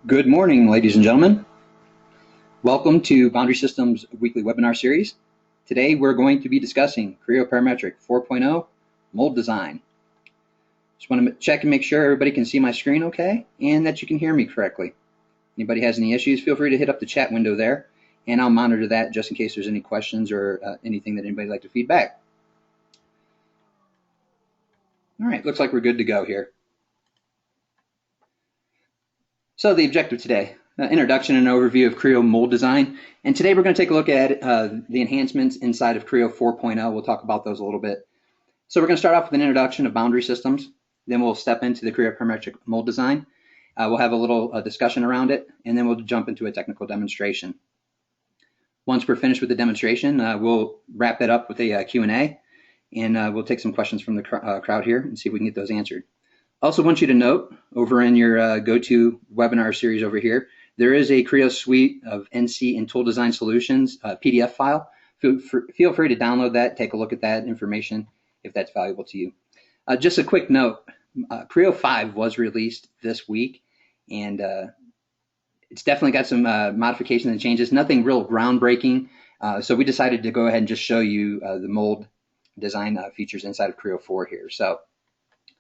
Good morning, ladies and gentlemen. Welcome to Boundary Systems weekly webinar series. Today we're going to be discussing Creo Parametric 4.0 mold design. Just want to check and make sure everybody can see my screen okay and that you can hear me correctly. Anybody has any issues, feel free to hit up the chat window there and I'll monitor that just in case there's any questions or anything that anybody'd like to feedback. All right, looks like we're good to go here. So the objective today, introduction and overview of Creo mold design. And today we're going to take a look at the enhancements inside of Creo 4.0. We'll talk about those a little bit. So we're going to start off with an introduction of boundary systems. Then we'll step into the Creo Parametric mold design. We'll have a little discussion around it, and then we'll jump into a technical demonstration. Once we're finished with the demonstration, we'll wrap it up with a Q&A, and we'll take some questions from the crowd here and see if we can get those answered. Also want you to note over in your go-to webinar series over here, there is a Creo suite of NC and tool design solutions PDF file. Feel free to download that, take a look at that information if that's valuable to you. Just a quick note, Creo 5 was released this week, and it's definitely got some modifications and changes, nothing real groundbreaking. So we decided to go ahead and just show you the mold design features inside of Creo 4 here. So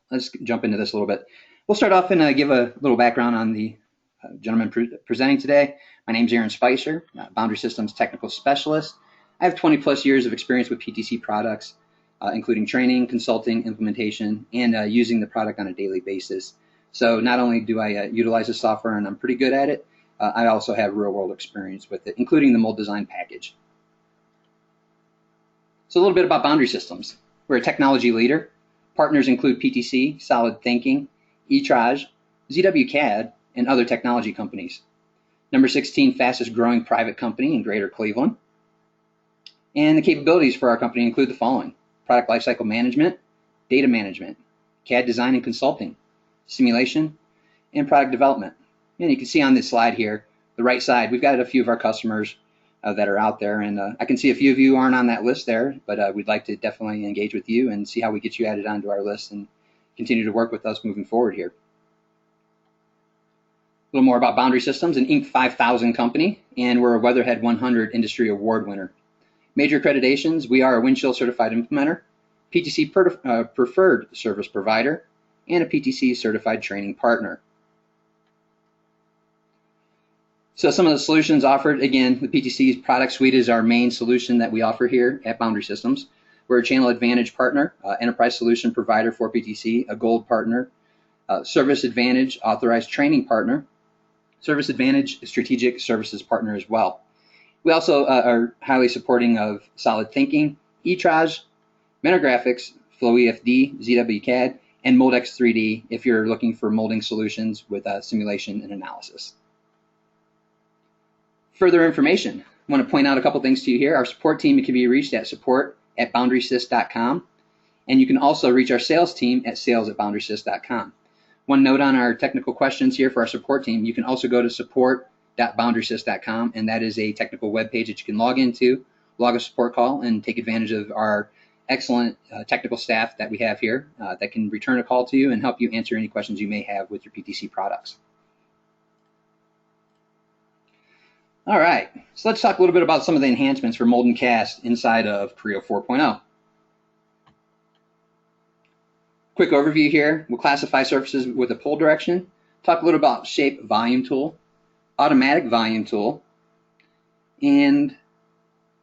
let's jump into this a little bit. We'll start off and give a little background on the gentleman presenting today. My name is Aaron Spicer, Boundary Systems Technical Specialist. I have 20 plus years of experience with PTC products, including training, consulting, implementation, and using the product on a daily basis. So not only do I utilize the software and I'm pretty good at it, I also have real world experience with it, including the mold design package. So a little bit about Boundary Systems. We're a technology leader. Partners include PTC, Solid Thinking, eTraj, ZWCAD, and other technology companies. Number 16 fastest growing private company in Greater Cleveland. And the capabilities for our company include the following: product lifecycle management, data management, CAD design and consulting, simulation, and product development. And you can see on this slide here, the right side, we've got a few of our customers that are out there, and I can see a few of you aren't on that list there, but we'd like to definitely engage with you and see how we get you added onto our list and continue to work with us moving forward here. A little more about Boundary Systems, an Inc. 5000 company, and we're a Weatherhead 100 Industry Award winner. Major accreditations: we are a Windchill certified implementer, PTC preferred service provider, and a PTC certified training partner. So some of the solutions offered, again, the PTC's product suite is our main solution that we offer here at Boundary Systems. We're a Channel Advantage partner, enterprise solution provider for PTC, a gold partner, Service Advantage authorized training partner, Service Advantage strategic services partner as well. We also are highly supporting of Solid Thinking, eTraj, Metagraphics, FlowEFD, ZWCAD, and Moldex 3D if you're looking for molding solutions with simulation and analysis. Further information, I want to point out a couple things to you here. Our support team can be reached at support@boundarysys.com, and you can also reach our sales team at sales@boundarysys.com. One note on our technical questions here for our support team: you can also go to support.boundarysys.com, and that is a technical web page that you can log into, log a support call, and take advantage of our excellent technical staff that we have here that can return a call to you and help you answer any questions you may have with your PTC products. All right, so let's talk a little bit about some of the enhancements for mold and cast inside of Creo 4.0. Quick overview here. We'll classify surfaces with a pull direction, talk a little about shape volume tool, automatic volume tool, and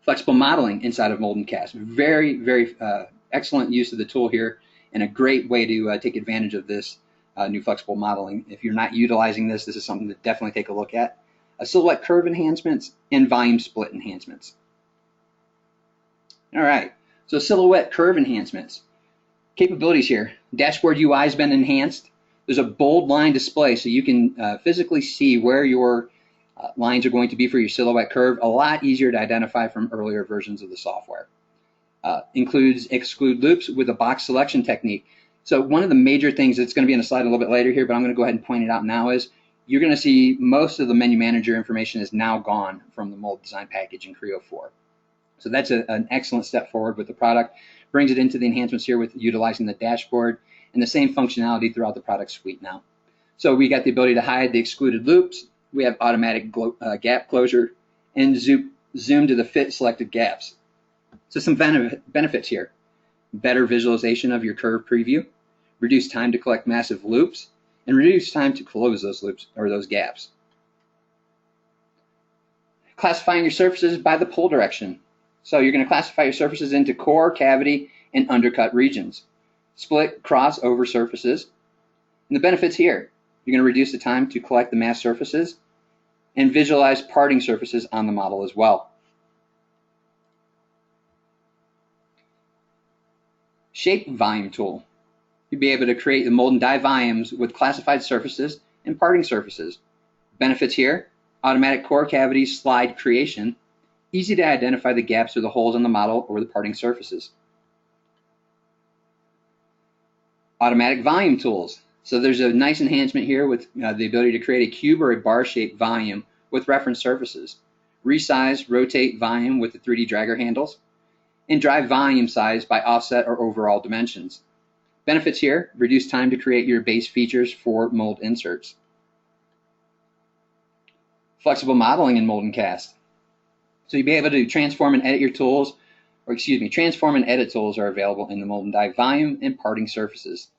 flexible modeling inside of mold and cast. Very, very excellent use of the tool here and a great way to take advantage of this new flexible modeling. If you're not utilizing this, this is something to definitely take a look at. Silhouette curve enhancements and volume split enhancements. All right, so silhouette curve enhancements. Capabilities here: dashboard UI has been enhanced. There's a bold line display so you can physically see where your lines are going to be for your silhouette curve. A lot easier to identify from earlier versions of the software. Includes exclude loops with a box selection technique. So one of the major things that's going to be in a slide a little bit later here, but I'm going to go ahead and point it out now, is you're going to see most of the menu manager information is now gone from the mold design package in Creo 4. So that's an excellent step forward with the product. Brings it into the enhancements here with utilizing the dashboard and the same functionality throughout the product suite now. So we got the ability to hide the excluded loops, we have automatic gap closure and zoom to the fit selected gaps. So some benefits here: better visualization of your curve preview, reduce time to collect massive loops, and reduce time to close those loops or those gaps. Classifying your surfaces by the pull direction. So you're going to classify your surfaces into core, cavity, and undercut regions. Split crossover surfaces. And the benefits here: you're going to reduce the time to collect the mass surfaces and visualize parting surfaces on the model as well. Shape volume tool. You'll be able to create the mold and die volumes with classified surfaces and parting surfaces. Benefits here: automatic core cavity slide creation, easy to identify the gaps or the holes on the model or the parting surfaces. Automatic volume tools. So there's a nice enhancement here with the ability to create a cube or a bar-shaped volume with reference surfaces. Resize, rotate volume with the 3D dragger handles, and drive volume size by offset or overall dimensions. Benefits here: reduce time to create your base features for mold inserts. Flexible modeling in mold and cast. So you'll be able to transform and edit your tools, transform and edit tools are available in the mold and die volume and parting surfaces.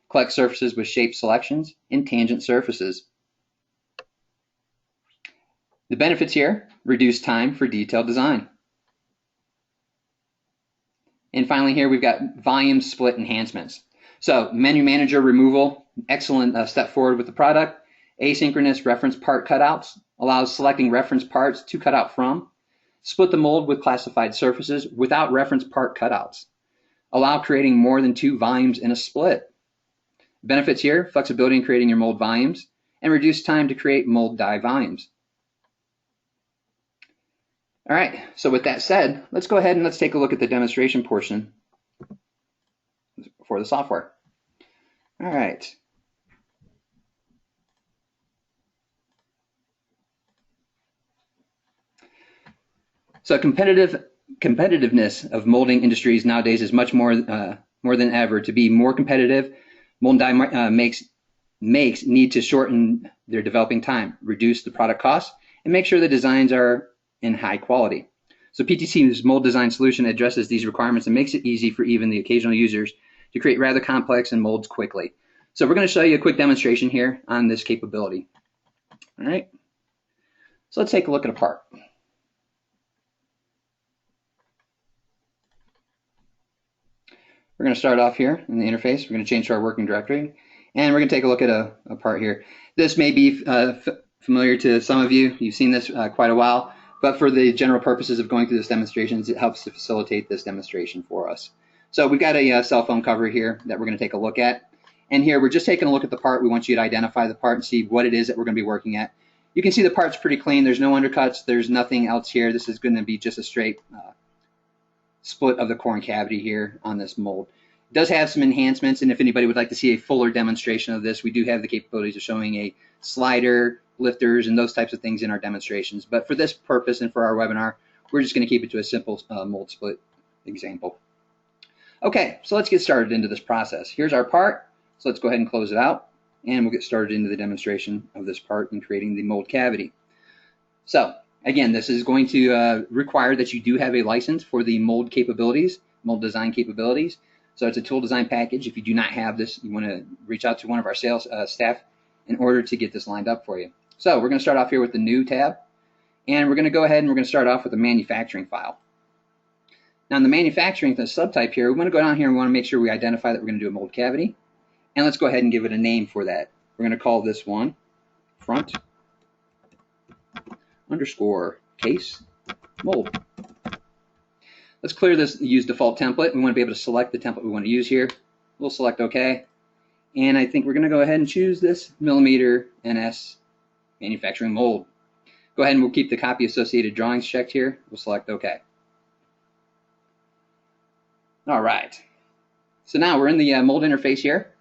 Collect surfaces with shape selections and tangent surfaces. The benefits here: reduce time for detailed design. And finally here we've got volume split enhancements. So menu manager removal, excellent step forward with the product. Asynchronous reference part cutouts allows selecting reference parts to cut out from. Split the mold with classified surfaces without reference part cutouts. Allow creating more than 2 volumes in a split. Benefits here: flexibility in creating your mold volumes and reduce time to create mold die volumes. All right, so with that said, let's go ahead and let's take a look at the demonstration portion for the software. All right. So competitiveness of molding industries nowadays is much more than ever. To be more competitive, mold and die makes need to shorten their developing time, reduce the product cost, and make sure the designs are in high quality. So PTC's mold design solution addresses these requirements and makes it easy for even the occasional users to create rather complex and molds quickly. So we're going to show you a quick demonstration here on this capability. All right. So let's take a look at a part. We're going to start off here in the interface. We're going to change to our working directory, and we're going to take a look at a part here. This may be familiar to some of you. You've seen this quite a while, but for the general purposes of going through this demonstration, it helps to facilitate this demonstration for us. So we've got a cell phone cover here that we're going to take a look at. And here we're just taking a look at the part. We want you to identify the part and see what it is that we're going to be working at. You can see the part's pretty clean. There's no undercuts. There's nothing else here. This is going to be just a straight split of the core and cavity here on this mold. It does have some enhancements, and if anybody would like to see a fuller demonstration of this, we do have the capabilities of showing a slider, lifters, and those types of things in our demonstrations. But for this purpose and for our webinar, we're just going to keep it to a simple mold split example. Okay, so let's get started into this process. Here's our part, so let's go ahead and close it out, and we'll get started into the demonstration of this part and creating the mold cavity. So again, this is going to require that you do have a license for the mold capabilities, mold design capabilities. So it's a tool design package. If you do not have this, you want to reach out to one of our sales staff in order to get this lined up for you. So we're going to start off here with the New tab, and we're going to go ahead and we're going to start off with the manufacturing file. Now in the manufacturing, the subtype here, we want to go down here and we want to make sure we identify that we're going to do a mold cavity. And let's go ahead and give it a name for that. We're going to call this one front underscore case mold. Let's clear this, use default template. We want to be able to select the template we want to use here. We'll select OK. And I think we're going to go ahead and choose this millimeter NS manufacturing mold. Go ahead and we'll keep the copy associated drawings checked here. We'll select OK. All right. So now we're in the mold interface here.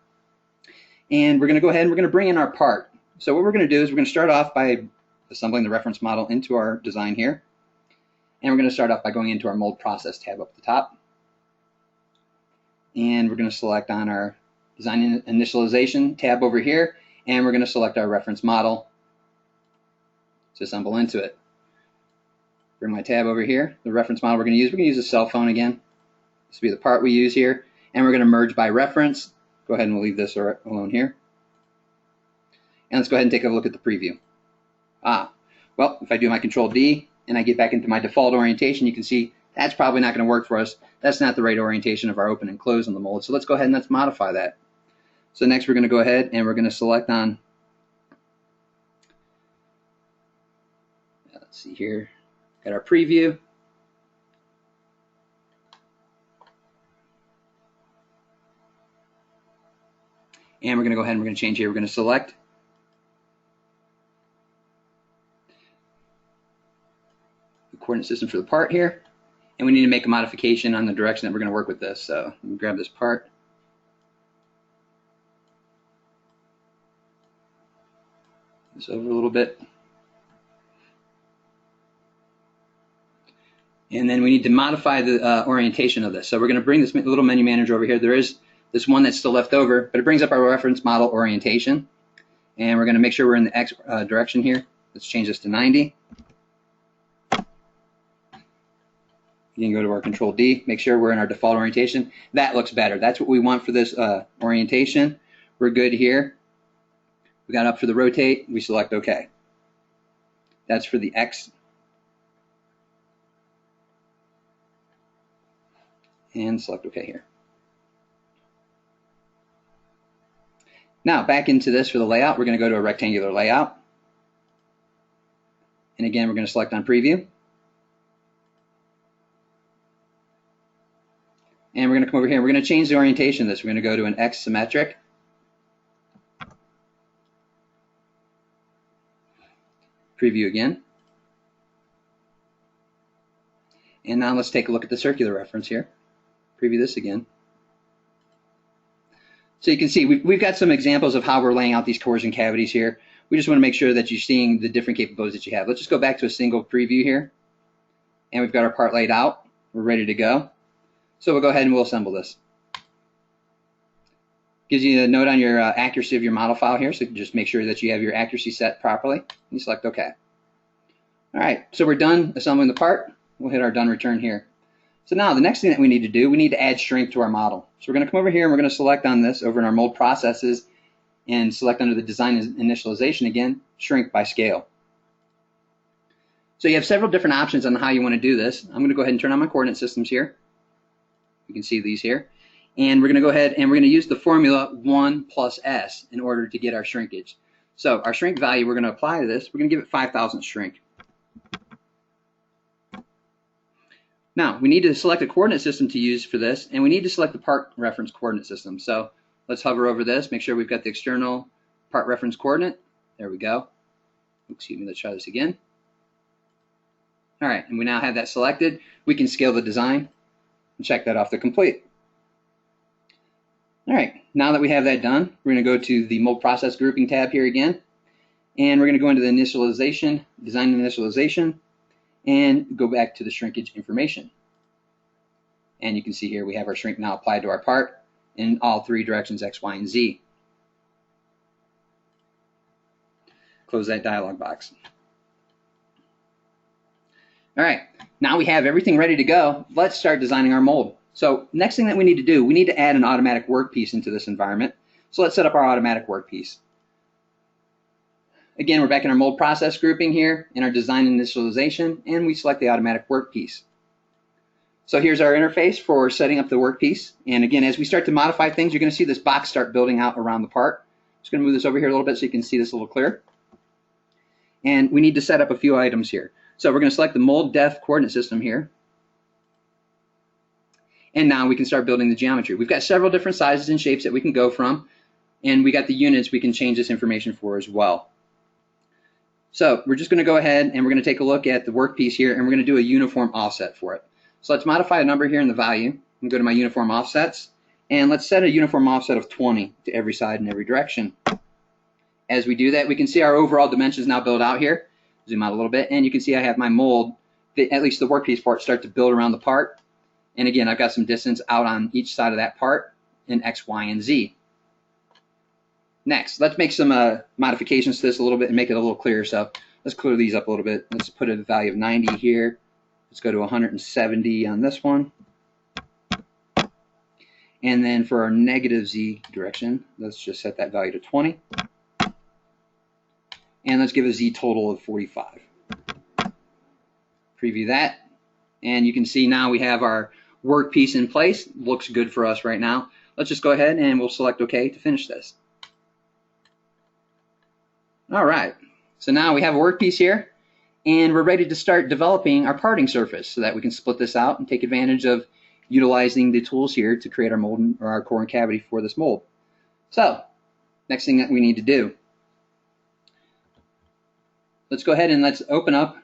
And we're going to go ahead and we're going to bring in our part. So what we're going to do is we're going to start off by assembling the reference model into our design here. And we're going to start off by going into our mold process tab up at the top. And we're going to select on our design initialization tab over here. And we're going to select our reference model. to assemble into it. Bring my tab over here. The reference model we're going to use a cell phone again. This will be the part we use here. And we're going to merge by reference. Go ahead and we'll leave this alone here. And let's go ahead and take a look at the preview. Well, if I do my Control D and I get back into my default orientation, you can see that's probably not going to work for us. That's not the right orientation of our open and close on the mold. So let's go ahead and let's modify that. So next we're going to go ahead and we're going to select on, let's see here, got our preview. And we're going to go ahead and we're going to change here. We're going to select the coordinate system for the part here. And we need to make a modification on the direction that we're going to work with this. So let me grab this part. This over a little bit. And then we need to modify the orientation of this. So we're going to bring this little menu manager over here. There is this one that's still left over, but it brings up our reference model orientation. And we're going to make sure we're in the X direction here. Let's change this to 90. You can go to our Control D, make sure we're in our default orientation. That looks better. That's what we want for this orientation. We're good here. We got up for the rotate. We select OK. That's for the X. And select OK here. Now back into this for the layout. We're going to go to a rectangular layout. And again, we're going to select on preview. And we're going to come over here and we're going to change the orientation of this. We're going to go to an X symmetric. Preview again. And now let's take a look at the circular reference here. Preview this again. So you can see we've got some examples of how we're laying out these cores and cavities here. We just want to make sure that you're seeing the different capabilities that you have. Let's just go back to a single preview here. And we've got our part laid out. We're ready to go. So we'll go ahead and we'll assemble this. Gives you a note on your accuracy of your model file here, so just make sure that you have your accuracy set properly. You select OK. All right, so we're done assembling the part. We'll hit our done return here. So now the next thing that we need to do, we need to add shrink to our model. So we're going to come over here and we're going to select on this over in our mold processes and select under the design initialization again, shrink by scale. So you have several different options on how you want to do this. I'm going to go ahead and turn on my coordinate systems here. You can see these here. And we're going to go ahead and we're going to use the formula 1 plus S in order to get our shrinkage. So our shrink value we're going to apply to this, we're going to give it 5,000 shrink. Now we need to select a coordinate system to use for this, and we need to select the part reference coordinate system. So let's hover over this, make sure we've got the external part reference coordinate. There we go. Excuse me, let's try this again. All right, and we now have that selected. We can scale the design and check that off the complete. All right, now that we have that done, we're going to go to the mold process grouping tab here again, and we're going to go into the initialization, design initialization, and go back to the shrinkage information. And you can see here we have our shrink now applied to our part in all three directions, X, Y, and Z. Close that dialog box. All right, now we have everything ready to go. Let's start designing our mold. So next thing that we need to do, we need to add an automatic workpiece into this environment. So let's set up our automatic workpiece. Again, we're back in our mold process grouping here in our design initialization, and we select the automatic workpiece. So here's our interface for setting up the workpiece. And again, as we start to modify things, you're going to see this box start building out around the part. Just going to move this over here a little bit so you can see this a little clearer. And we need to set up a few items here. So we're going to select the mold depth coordinate system here. And now we can start building the geometry. We've got several different sizes and shapes that we can go from, and we got the units we can change this information for as well. So we're just going to go ahead and we're going to take a look at the workpiece here, and we're going to do a uniform offset for it. So let's modify a number here in the value and go to my uniform offsets, and let's set a uniform offset of 20 to every side and every direction. As we do that, we can see our overall dimensions now build out here. Zoom out a little bit, and you can see I have my mold, at least the workpiece part, start to build around the part. And again, I've got some distance out on each side of that part in X, Y, and Z. Next, let's make some modifications to this a little bit and make it a little clearer. So Let's clear these up a little bit. Let's put a value of 90 here. Let's go to 170 on this one. And then for our negative Z direction, let's just set that value to 20. And let's give a Z total of 45. Preview that. And you can see now we have our workpiece in place. Looks good for us right now. Let's just go ahead and we'll select OK to finish this. All right. So now we have a workpiece here. And we're ready to start developing our parting surface so that we can split this out and take advantage of utilizing the tools here to create our mold or our core and cavity for this mold. So, next thing that we need to do, let's go ahead and let's open up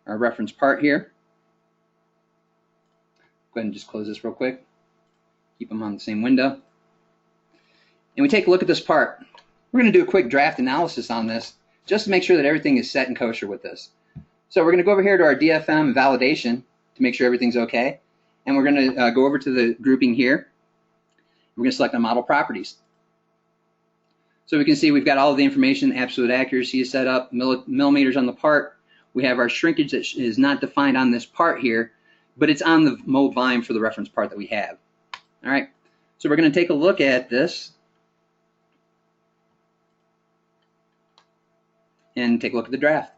our reference part here. Go ahead and just close this real quick. Keep them on the same window. And we take a look at this part. We're going to do a quick draft analysis on this just to make sure that everything is set and kosher with this. So we're going to go over here to our DFM validation to make sure everything's okay. And we're going to go over to the grouping here. We're going to select the model properties. So we can see we've got all of the information, absolute accuracy is set up, millimeters on the part. We have our shrinkage that is not defined on this part here, but it's on the mold volume for the reference part that we have. All right, so we're going to take a look at this and take a look at the draft.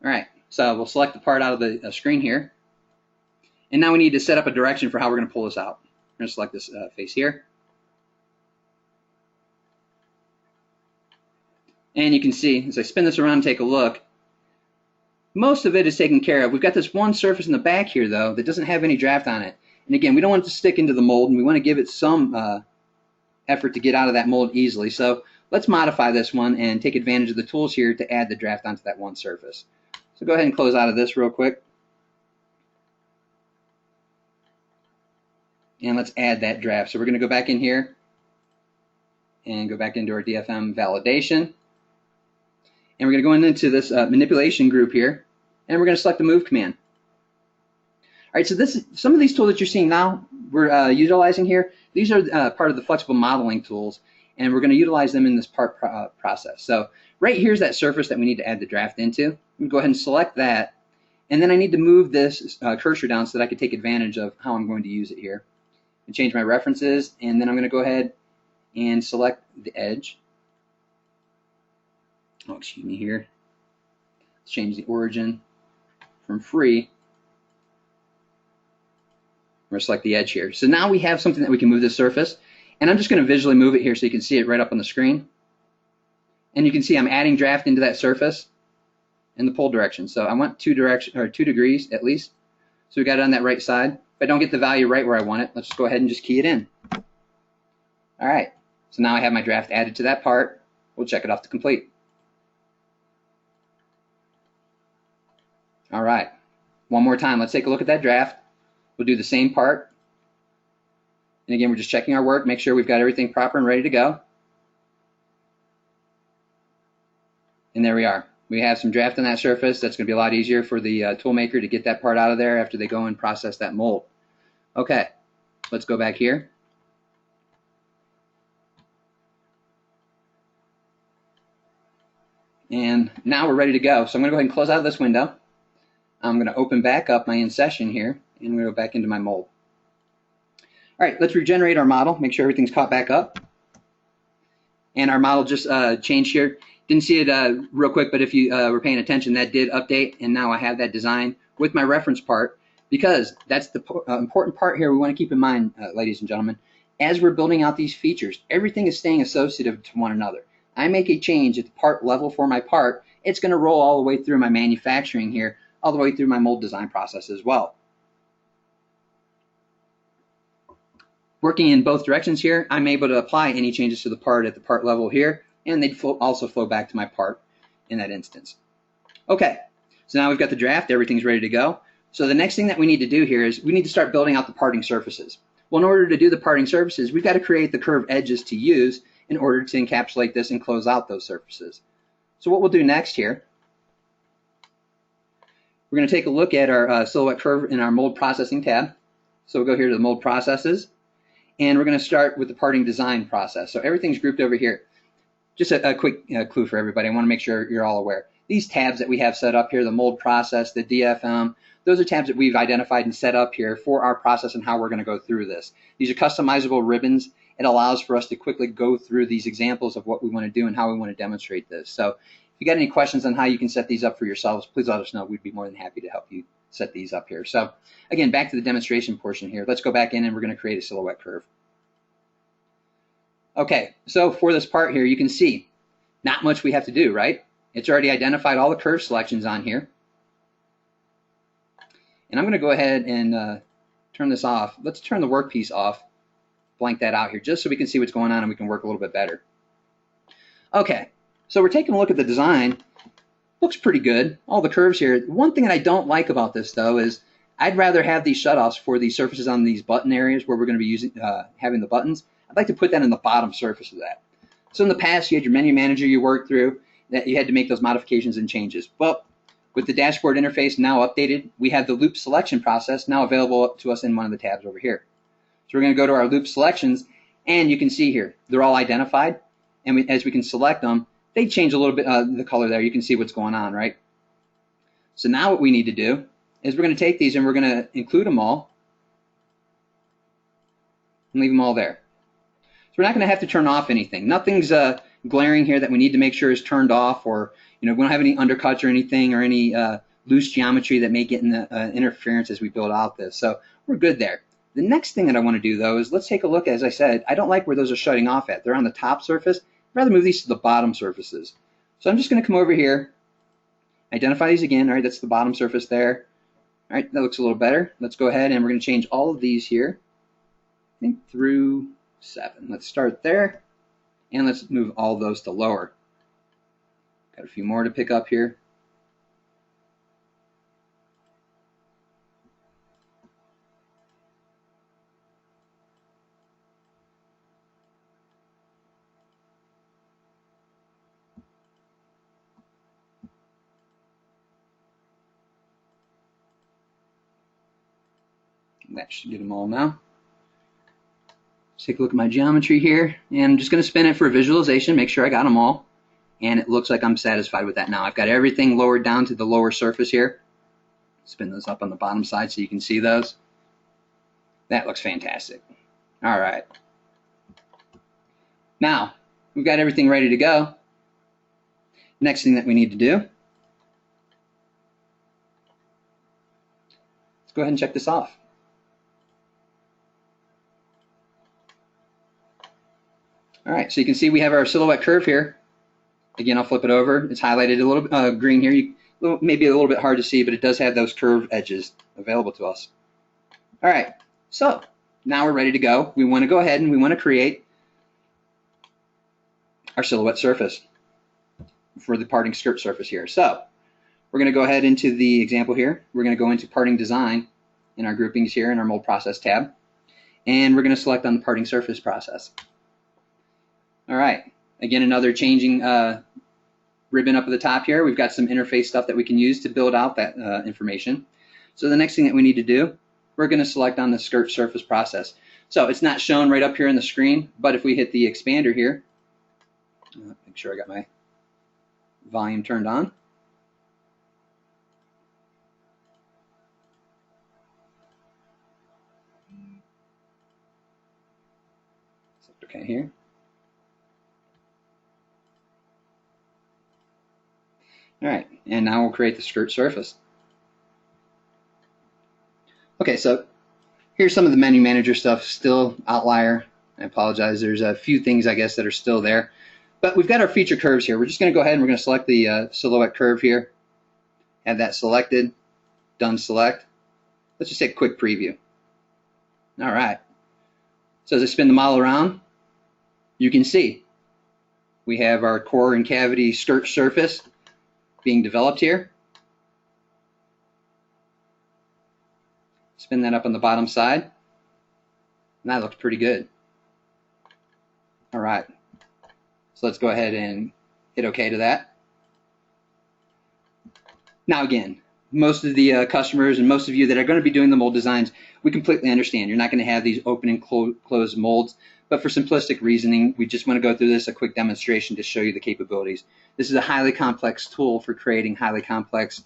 All right, so we'll select the part out of the screen here. And now we need to set up a direction for how we're going to pull this out. We're going to select this face here. And you can see, as I spin this around and take a look, most of it is taken care of. We've got this one surface in the back here, though, that doesn't have any draft on it. And again, we don't want it to stick into the mold, and we want to give it some effort to get out of that mold easily. So let's modify this one and take advantage of the tools here to add the draft onto that one surface. So go ahead and close out of this real quick. And let's add that draft. So we're going to go back in here and go back into our DFM validation. And we're going to go into this manipulation group here, and we're going to select the move command. All right, so some of these tools that you're seeing now, we're utilizing here. These are part of the flexible modeling tools, and we're going to utilize them in this part process. So right here's that surface that we need to add the draft into. I'm going to go ahead and select that, and then I need to move this cursor down so that I can take advantage of how I'm going to use it here. And change my references, and then I'm going to go ahead and select the edge. Oh, excuse me here. Let's change the origin from free. We're going to select the edge here. So now we have something that we can move this surface, and I'm just going to visually move it here so you can see it right up on the screen. And you can see I'm adding draft into that surface in the pull direction. So I want 2 degrees at least. So we got it on that right side. If I don't get the value right where I want it, let's just go ahead and just key it in. All right, so now I have my draft added to that part. We'll check it off to complete. All right, one more time, let's take a look at that draft. We'll do the same part. And again, we're just checking our work, make sure we've got everything proper and ready to go. And there we are. We have some draft on that surface. That's going to be a lot easier for the tool maker to get that part out of there after they go and process that mold. Okay, let's go back here. And now we're ready to go. So I'm going to go ahead and close out of this window. I'm going to open back up my in session here, and I'm going to go back into my mold. All right, let's regenerate our model, make sure everything's caught back up. And our model just changed here. Didn't see it real quick, but if you were paying attention, that did update, and now I have that design with my reference part, because that's the important part here we want to keep in mind, ladies and gentlemen. As we're building out these features, everything is staying associative to one another. I make a change at the part level for my part, it's going to roll all the way through my manufacturing here, all the way through my mold design process as well. Working in both directions here, I'm able to apply any changes to the part at the part level here, and they'd also flow back to my part in that instance. Okay, so now we've got the draft, everything's ready to go. So the next thing that we need to do here is we need to start building out the parting surfaces. Well, in order to do the parting surfaces, we've got to create the curved edges to use in order to encapsulate this and close out those surfaces. So what we'll do next here, we're going to take a look at our silhouette curve in our mold processing tab. So we'll go here to the mold processes, And we're going to start with the parting design process. So everything's grouped over here. Just a quick clue for everybody. I want to make sure you're all aware. These tabs that we have set up here, the mold process, the DFM, those are tabs that we've identified and set up here for our process and how we're going to go through this. These are customizable ribbons. It allows for us to quickly go through these examples of what we want to do and how we want to demonstrate this. So if you got any questions on how you can set these up for yourselves, please let us know. We'd be more than happy to help you set these up here. So again, back to the demonstration portion here. Let's go back in and we're going to create a silhouette curve. Okay, so for this part here, you can see not much we have to do, right? It's already identified all the curve selections on here. And I'm going to go ahead and turn this off. Let's turn the workpiece off, blank that out here, just so we can see what's going on and we can work a little bit better. Okay, so we're taking a look at the design. Looks pretty good, all the curves here. One thing that I don't like about this, though, is I'd rather have these shutoffs for the surfaces on these button areas where we're going to be using having the buttons. I'd like to put that in the bottom surface of that. So in the past, you had your menu manager you worked through, that you had to make those modifications and changes. Well, with the dashboard interface now updated, we have the loop selection process now available to us in one of the tabs over here. So we're going to go to our loop selections, and you can see here, they're all identified. And as we can select them, they change a little bit the color there. You can see what's going on, right? So now what we need to do is we're going to take these and we're going to include them all and leave them all there. So we're not going to have to turn off anything. Nothing's glaring here that we need to make sure is turned off, or we don't have any undercuts or anything, or any loose geometry that may get in the interference as we build out this. So we're good there. The next thing that I want to do, though, is let's take a look. As I said, I don't like where those are shutting off at. They're on the top surface. I'd rather move these to the bottom surfaces. So I'm just going to come over here, identify these again. All right, that's the bottom surface there. All right, that looks a little better. Let's go ahead and we're going to change all of these here, I think through 7. Let's start there, and let's move all those to lower. Got a few more to pick up here. That should get them all now. Let's take a look at my geometry here, and I'm just going to spin it for a visualization, make sure I got them all, and it looks like I'm satisfied with that now. I've got everything lowered down to the lower surface here. Spin those up on the bottom side so you can see those. That looks fantastic. All right. Now, we've got everything ready to go. Next thing that we need to do, let's go ahead and check this off. All right, so you can see we have our silhouette curve here. Again, I'll flip it over. It's highlighted a little green here. Maybe a little bit hard to see, but it does have those curved edges available to us. All right, so now we're ready to go. We want to go ahead and we want to create our silhouette surface for the parting skirt surface here. So we're going to go ahead into the example here. We're going to go into parting design in our groupings here in our mold process tab, and we're going to select on the parting surface process. All right, again, another changing ribbon up at the top here. We've got some interface stuff that we can use to build out that information. So the next thing that we need to do, we're going to select on the skirt surface process. So it's not shown right up here on the screen, but if we hit the expander here, make sure I got my volume turned on. Okay here. All right, and now we'll create the skirt surface. Okay, so here's some of the menu manager stuff, still outlier. I apologize, there's a few things I guess that are still there. But we've got our feature curves here. We're just going to go ahead and we're going to select the silhouette curve here. Have that selected, done select. Let's just take a quick preview. All right, so as I spin the model around, you can see we have our core and cavity skirt surface being developed here. Spin that up on the bottom side, and that looks pretty good. All right, so let's go ahead and hit OK to that. Now again, most of the customers and most of you that are going to be doing the mold designs, we completely understand. You're not going to have these open and closed molds, but for simplistic reasoning, we just want to go through this, a quick demonstration to show you the capabilities. This is a highly complex tool for creating highly complex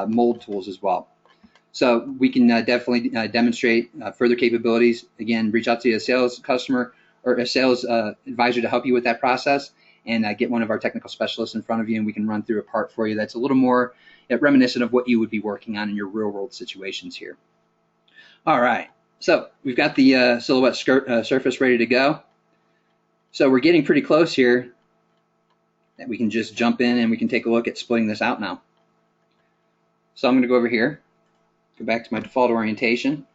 mold tools as well. So we can definitely demonstrate further capabilities. Again, reach out to a sales customer or a sales advisor to help you with that process, and get one of our technical specialists in front of you, and we can run through a part for you that's a little more reminiscent of what you would be working on in your real world situations here. All right, so we've got the silhouette surface ready to go. So we're getting pretty close here that we can just jump in and we can take a look at splitting this out now. So I'm going to go over here, go back to my default orientation,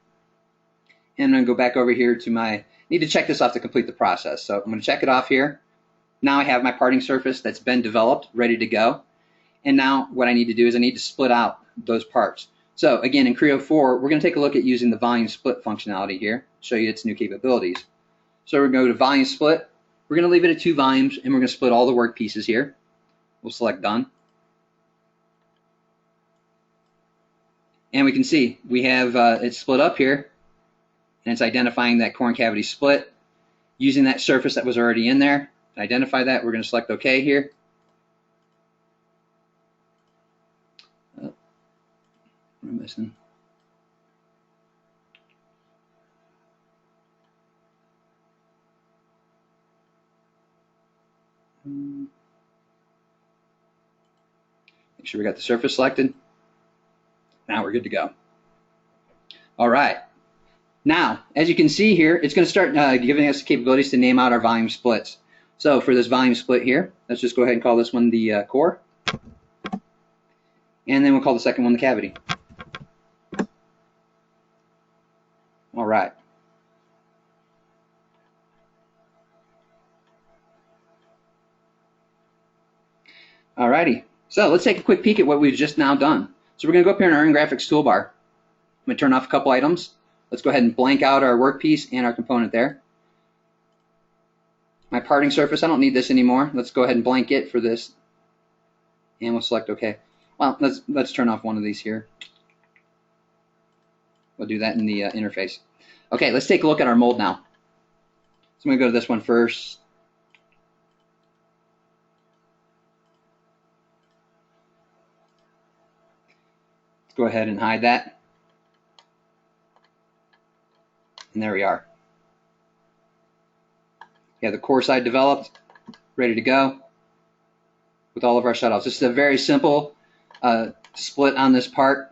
and I'm going to go back over here to my, need to check this off to complete the process. So I'm going to check it off here. Now I have my parting surface that's been developed, ready to go. And now what I need to do is I need to split out those parts. So again, in Creo 4, we're going to take a look at using the volume split functionality here, show you its new capabilities. So we're going to go to volume split. We're going to leave it at 2 volumes, and we're going to split all the work pieces here. We'll select done. And we can see we have it split up here, and it's identifying that core and cavity split. Using that surface that was already in there, to identify that, we're going to select OK here. What am I missing? Make sure we got the surface selected. Now we're good to go. All right. Now, as you can see here, it's going to start giving us the capabilities to name out our volume splits. So for this volume split here, let's just go ahead and call this one the core. And then we'll call the second one the cavity. All right. Alrighty. So let's take a quick peek at what we've just now done. So we're going to go up here in our graphics toolbar. I'm going to turn off a couple items. Let's go ahead and blank out our workpiece and our component there. My parting surface, I don't need this anymore. Let's go ahead and blank it for this. And we'll select OK. Well, let's turn off one of these here. We'll do that in the interface. Okay, let's take a look at our mold now. So I'm going to go to this one first. Let's go ahead and hide that. And there we are. We have the core side developed, ready to go with all of our shutoffs. This is a very simple split on this part.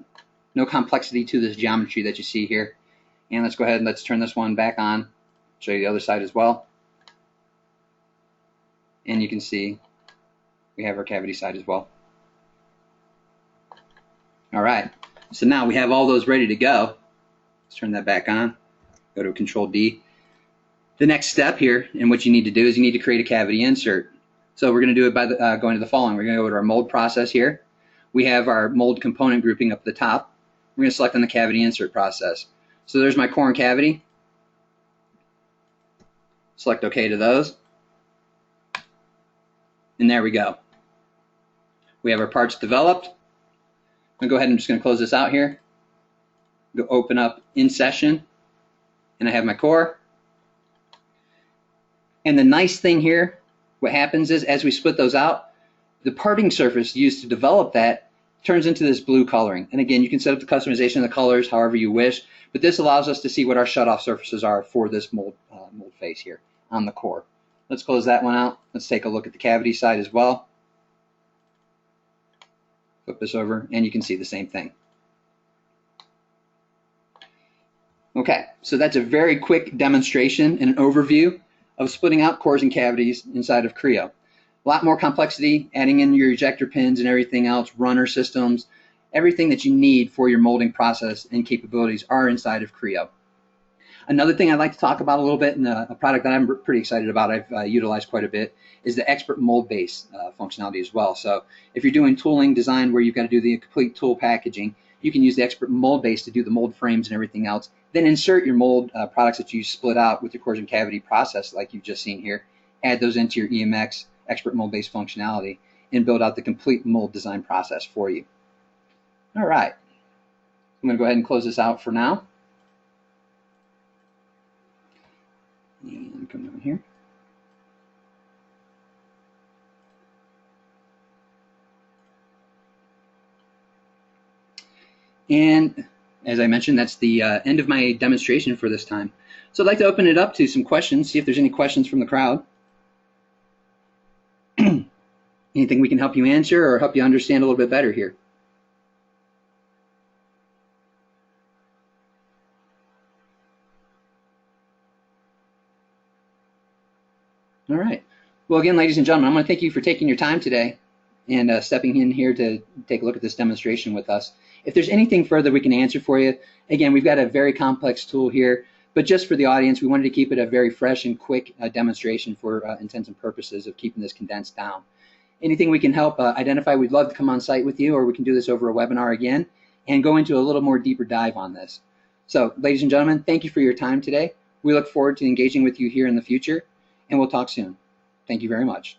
No complexity to this geometry that you see here. And let's go ahead and let's turn this one back on. Show you the other side as well. And you can see we have our cavity side as well. All right, so now we have all those ready to go. Let's turn that back on. Go to Control D. The next step here, and what you need to do is you need to create a cavity insert. So we're going to do it by going to the following. We're going to go to our mold process here. We have our mold component grouping up at the top. We're going to select on the cavity insert process. So there's my core and cavity. Select OK to those. And there we go. We have our parts developed. I'm going to go ahead and I'm just going to close this out here. Go open up in session. And I have my core. And the nice thing here, what happens is as we split those out, the parting surface used to develop that turns into this blue coloring. And again, you can set up the customization of the colors however you wish, but this allows us to see what our shutoff surfaces are for this mold face here on the core. Let's close that one out. Let's take a look at the cavity side as well. Flip this over and you can see the same thing. Okay, so that's a very quick demonstration and an overview of splitting out cores and cavities inside of Creo. A lot more complexity, adding in your ejector pins and everything else, runner systems, everything that you need for your molding process and capabilities are inside of Creo. Another thing I'd like to talk about a little bit, and a product that I'm pretty excited about, I've utilized quite a bit, is the expert mold base functionality as well. So if you're doing tooling design where you've got to do the complete tool packaging, you can use the expert mold base to do the mold frames and everything else. Then insert your mold products that you split out with your cores and cavity process like you've just seen here. Add those into your EMX expert mold base functionality and build out the complete mold design process for you. All right, I'm going to go ahead and close this out for now. And come down here. And as I mentioned, that's the end of my demonstration for this time. So I'd like to open it up to some questions, see if there's any questions from the crowd. Anything we can help you answer or help you understand a little bit better here. All right. Well, again, ladies and gentlemen, I'm going to thank you for taking your time today and stepping in here to take a look at this demonstration with us. If there's anything further we can answer for you, again, we've got a very complex tool here, but just for the audience, we wanted to keep it a very fresh and quick demonstration for intents and purposes of keeping this condensed down. Anything we can help identify, we'd love to come on site with you, or we can do this over a webinar again and go into a little more deeper dive on this. So, ladies and gentlemen, thank you for your time today. We look forward to engaging with you here in the future, and we'll talk soon. Thank you very much.